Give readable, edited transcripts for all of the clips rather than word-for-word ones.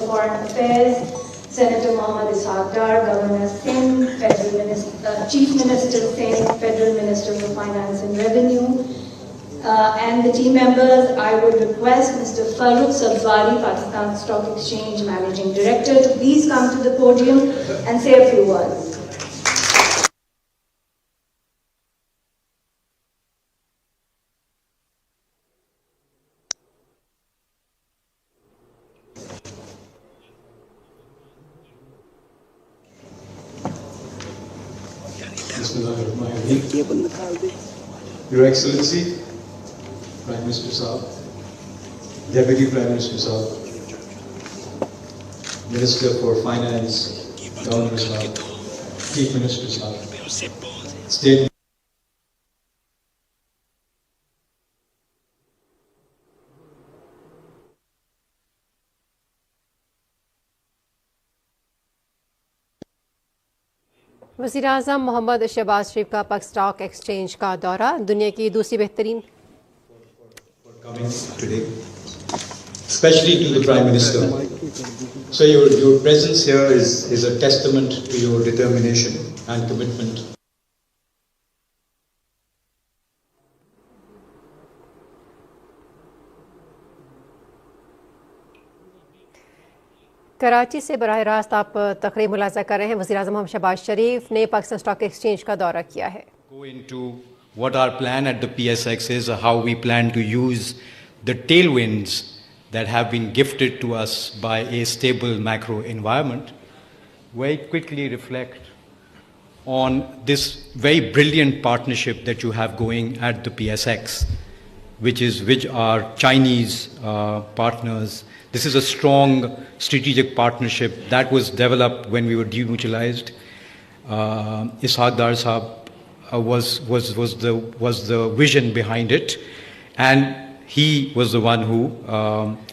Foreign Affairs, Senator Mohammad Ishaq Dar, Governor Singh, Chief Minister Singh, Federal Minister for Finance and Revenue, and the team members. I would request Mr. Farooq Sabzwari, Pakistan Stock Exchange Managing Director, to please come to the podium and say a few words. Your Excellency, Prime Minister Saab, Deputy Prime Minister Saab, Minister for Finance, Governor Saab, Chief Minister Saab, State वज़ीर-ए-आज़म मोहम्मद शहबाज शरीफ का पक stock exchange का दौरा दुनिया की दूसरी बेहतरीन coming today, especially to the Prime Minister. So your presence here is a testament to your determination and commitment. Karachi से बराह रास्त आप तकरीब मुलाजा कर रहे हैं। वज़ीर-ए-आज़म मोहम्मद शहबाज शरीफ ने पाकिस्तान स्टॉक एक्सचेंज का दौरा किया है। Go into what our plan at the PSX is, how we plan to use the tailwinds that have been gifted to us by a stable macro environment. Very quickly reflect on this very brilliant partnership that you have going at the PSX, which are Chinese partners. This is a strong strategic partnership that was developed when we were demutualized. Ishaq Dar Sahab was the vision behind it, and he was the one who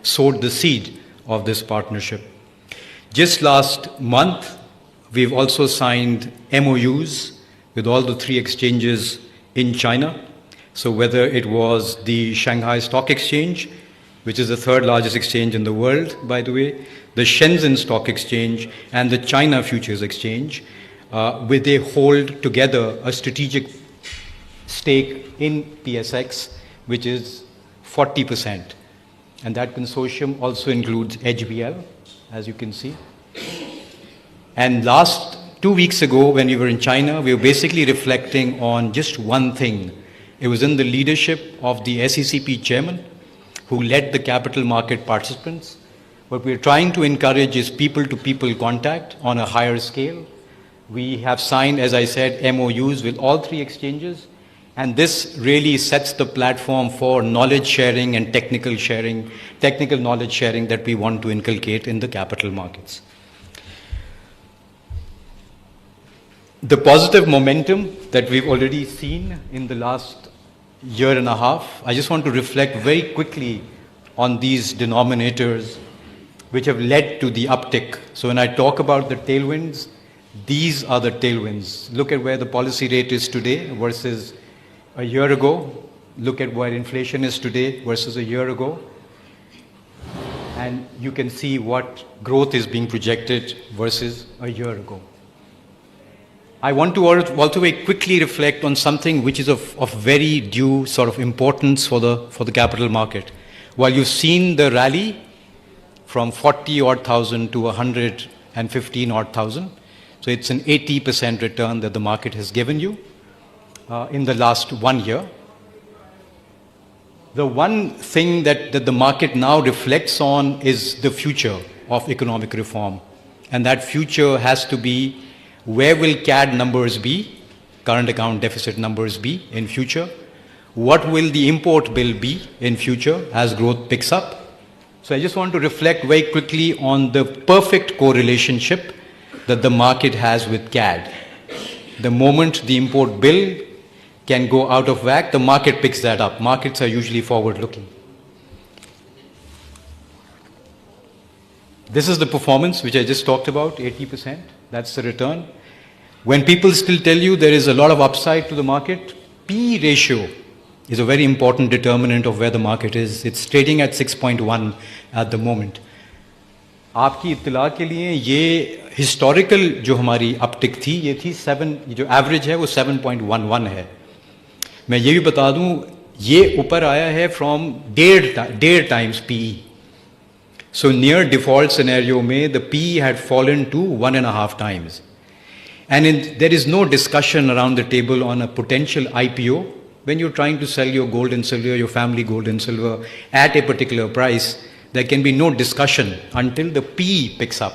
sowed the seed of this partnership. Just last month, we've also signed MOUs with all the 3 exchanges in China. So whether it was the Shanghai Stock Exchange, which is the 3rd largest exchange in the world, by the way, the Shenzhen Stock Exchange, and the China Futures Exchange, where they hold together a strategic stake in PSX, which is 40%. And that consortium also includes HBL, as you can see. And last 2 weeks ago, when we were in China, we were basically reflecting on just one thing. It was in the leadership of the SECP chairman, who led the capital market participants. What we're trying to encourage is people-to-people contact on a higher scale. We have signed, as I said, MOUs with all 3 exchanges, and this really sets the platform for knowledge sharing and technical knowledge sharing that we want to inculcate in the capital markets. The positive momentum that we've already seen in the last year and a half, I just want to reflect very quickly on these denominators which have led to the uptick. So when I talk about the tailwinds, these are the tailwinds. Look at where the policy rate is today versus a year ago. Look at where inflation is today versus a year ago. And you can see what growth is being projected versus a year ago. I want to also very quickly reflect on something which is of very due sort of importance for the capital market. While you've seen the rally from 40-odd thousand to 115-odd thousand, so it's an 80% return that the market has given you in the last 1 year. The one thing that the market now reflects on is the future of economic reform. And that future has to be, where will CAD numbers be, current account deficit numbers be in future? What will the import bill be in future as growth picks up? So I just want to reflect very quickly on the perfect correlationship that the market has with CAD. The moment the import bill can go out of whack, the market picks that up. Markets are usually forward-looking. This is the performance which I just talked about, 80%. That's the return. When people still tell you there is a lot of upside to the market, P ratio is a very important determinant of where the market is. It's trading at 6.1 at the moment. आपकी इत्तला के लिए ये historical जो हमारी uptick थी ये थी 7, जो एवरेज है वो 7.11 है। मैं ये भी बता दूं ये ऊपर आया है फ्रॉम डेढ़ times PE. So near default scenario में the PE had fallen to 1.5 times, and there is no discussion around the table on a potential IPO when you're trying to sell your gold and silver, your family gold and silver at a particular price. There can be no discussion until the PE picks up.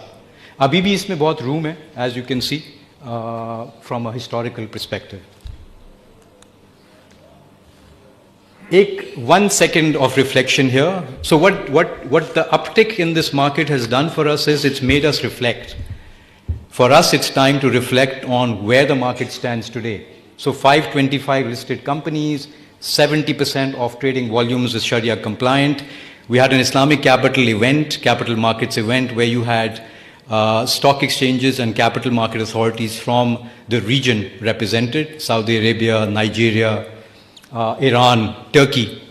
अभी भी इसमें बहुत room है, as you can see from a historical perspective. One second of reflection here. So what the uptick in this market has done for us is it's made us reflect. For us, it's time to reflect on where the market stands today. So 525 listed companies, 70% of trading volumes is Sharia compliant. We had an Islamic capital markets event, where you had stock exchanges and capital market authorities from the region represented. Saudi Arabia, Nigeria, Iran, Turkey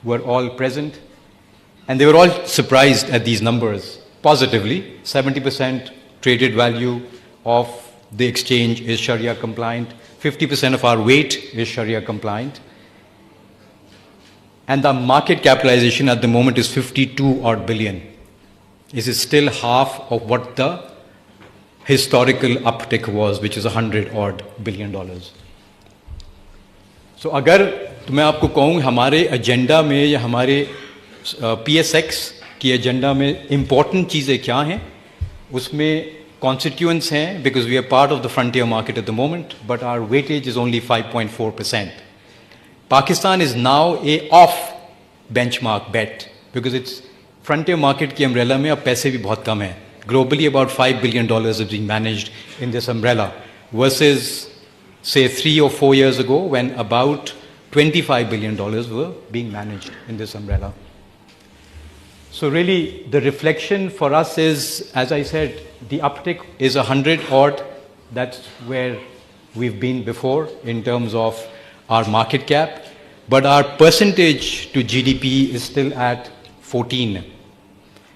were all present. And they were all surprised at these numbers positively. 70% traded value of the exchange is Sharia compliant. 50% of our weight is Sharia compliant. And the market capitalization at the moment is 52 odd billion. This is still half of what the historical uptick was, which is $100 odd billion. So अगर तो मैं आपको कहूँ हमारे agenda में या हमारे PSX की एजेंडा में इम्पॉर्टेंट चीज़ें क्या हैं, उसमें constituents हैं, because we are part of the frontier market at the moment, but our weightage is only 5.4%. Pakistan is now a off benchmark bet, because it's frontier market की umbrella में अब पैसे भी बहुत कम हैं. Globally about $5 billion is being managed in this umbrella, versus say 3 or 4 years ago when about $25 billion were being managed in this umbrella. So really the reflection for us is, as I said, the uptick is 100 odd. That's where we've been before in terms of our market cap, but our percentage to GDP is still at 14.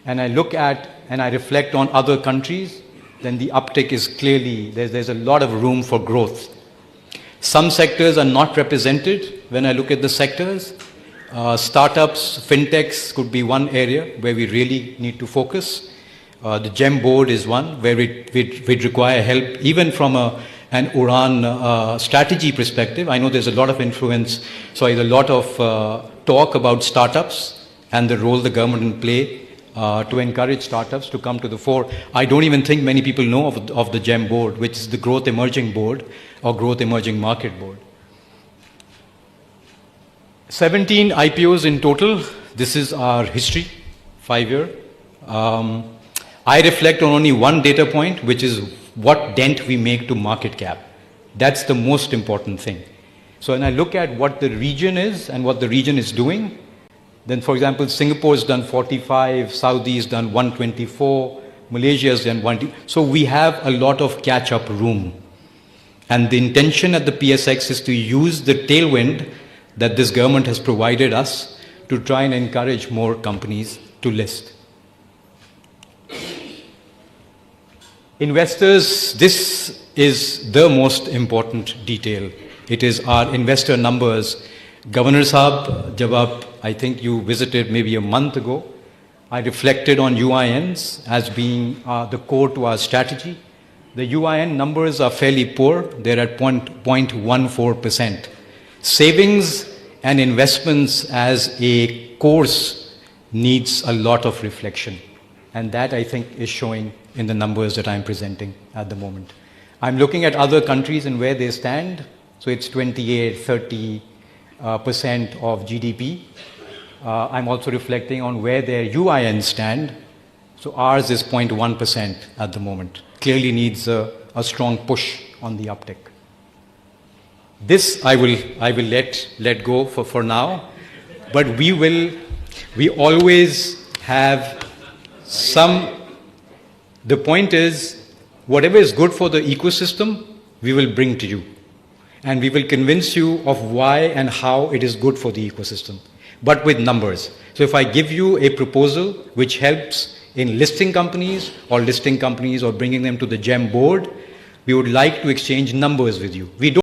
And I look at and I reflect on other countries, then the uptick is clearly, there's a lot of room for growth. Some sectors are not represented when I look at the sectors. Startups, fintechs could be one area where we really need to focus. The GEM board is one where we'd require help, even from an Uran strategy perspective. I know there's a lot of influence, so there's a lot of talk about startups and the role the government will play to encourage startups to come to the fore. I don't even think many people know of the GEM board, which is the Growth Emerging Board or Growth Emerging Market Board. 17 IPOs in total. This is our history, 5-year. I reflect on only one data point, which is what dent we make to market cap. That's the most important thing. So when I look at what the region is and what the region is doing, then for example, Singapore has done 45, Saudi has done 124, Malaysia has done 120. So we have a lot of catch-up room. And the intention at the PSX is to use the tailwind that this government has provided us to try and encourage more companies to list. Investors, this is the most important detail. It is our investor numbers. Governor Saab, jab I think you visited maybe a month ago, I reflected on UINs as being the core to our strategy. The UIN numbers are fairly poor. They're at 0.14%. Savings and investments as a course needs a lot of reflection. And that, I think, is showing in the numbers that I'm presenting at the moment. I'm looking at other countries and where they stand. So it's 28, 30% of GDP. I'm also reflecting on where their UINs stand. So ours is 0.1% at the moment. Clearly needs a strong push on the uptick. This I will let go for now, but we always have some. The point is, whatever is good for the ecosystem, we will bring to you, and we will convince you of why and how it is good for the ecosystem, but with numbers. So if I give you a proposal which helps in listing companies or bringing them to the GEM board. We would like to exchange numbers with you. We don't